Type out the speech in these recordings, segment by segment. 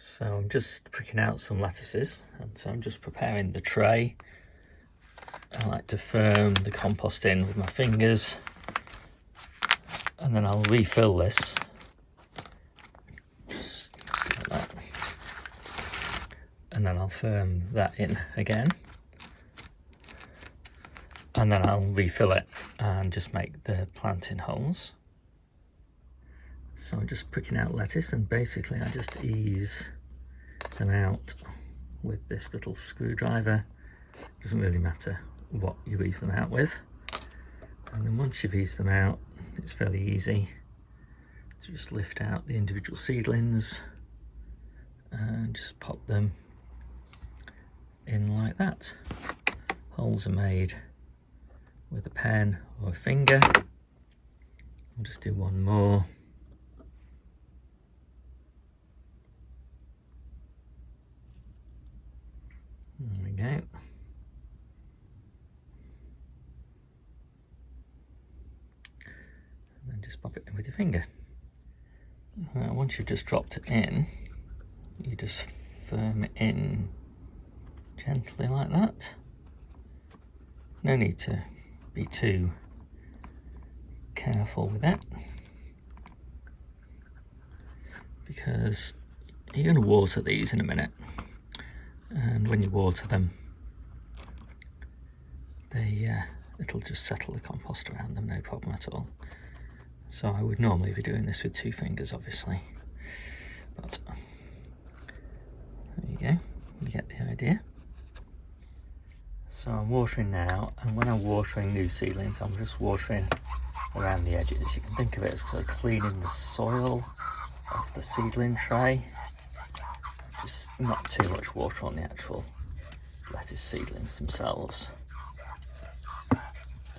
So I'm just pricking out some lettuces, and so I'm just preparing the tray. I like to firm the compost in with my fingers, and then I'll refill this just like that, and then I'll firm that in again, and then I'll refill it and just make the planting holes. So I'm just pricking out lettuce, and basically I just ease them out with this little screwdriver. Doesn't really matter what you ease them out with. And then once you've eased them out, it's fairly easy to just lift out the individual seedlings and just pop them in like that. Holes are made with a pen or a finger. I'll just do one more. There we go. And then just pop it in with your finger. Now, once you've just dropped it in, you just firm it in gently like that. No need to be too careful with it, because you're going to water these in a minute. And when you water them, it'll just settle the compost around them, no problem at all. So I would normally be doing this with 2 fingers, obviously, but there you go, you get the idea. So I'm watering now, and when I'm watering new seedlings, I'm just watering around the edges. You can think of it as sort of cleaning the soil off the seedling tray. Just not too much water on the actual lettuce seedlings themselves.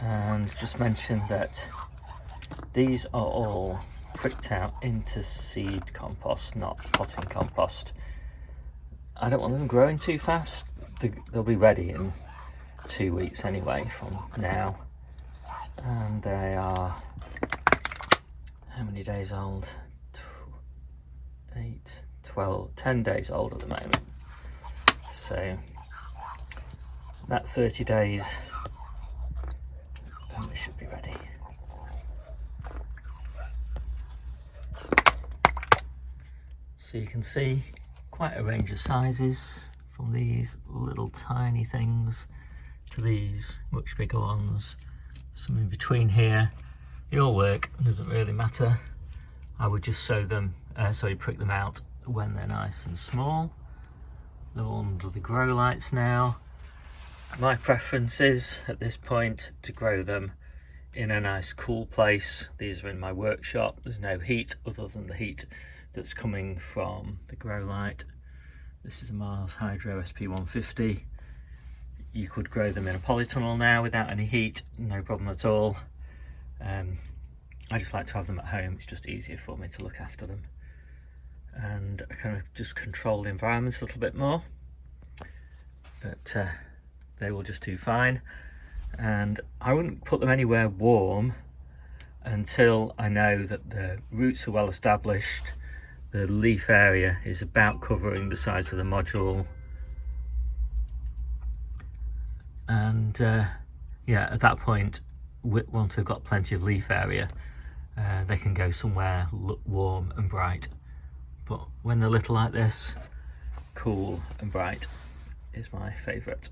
And just mention that these are all pricked out into seed compost, not potting compost. I don't want them growing too fast. They'll be ready in 2 weeks anyway from now. And they are, how many days old? 8, 12, 10 days old at the moment. So that 30 days, and they should be ready. So you can see quite a range of sizes, from these little tiny things to these much bigger ones. Some in between here. They all work, it doesn't really matter. I would just prick them out when they're nice and small. They're all under the grow lights now. My preference is at this point to grow them in a nice cool place. These are in my workshop. There's no heat other than the heat that's coming from the grow light. This is a Mars Hydro SP150. You could grow them in a polytunnel now without any heat, no problem at all. I just like to have them at home. It's just easier for me to look after them, and I kind of just control the environment a little bit more, but they will just do fine. And I wouldn't put them anywhere warm until I know that the roots are well established, the leaf area is about covering the sides of the module, and yeah, at that point, once they've got plenty of leaf area, they can go somewhere warm and bright. But when they're little like this, cool and bright is my favourite.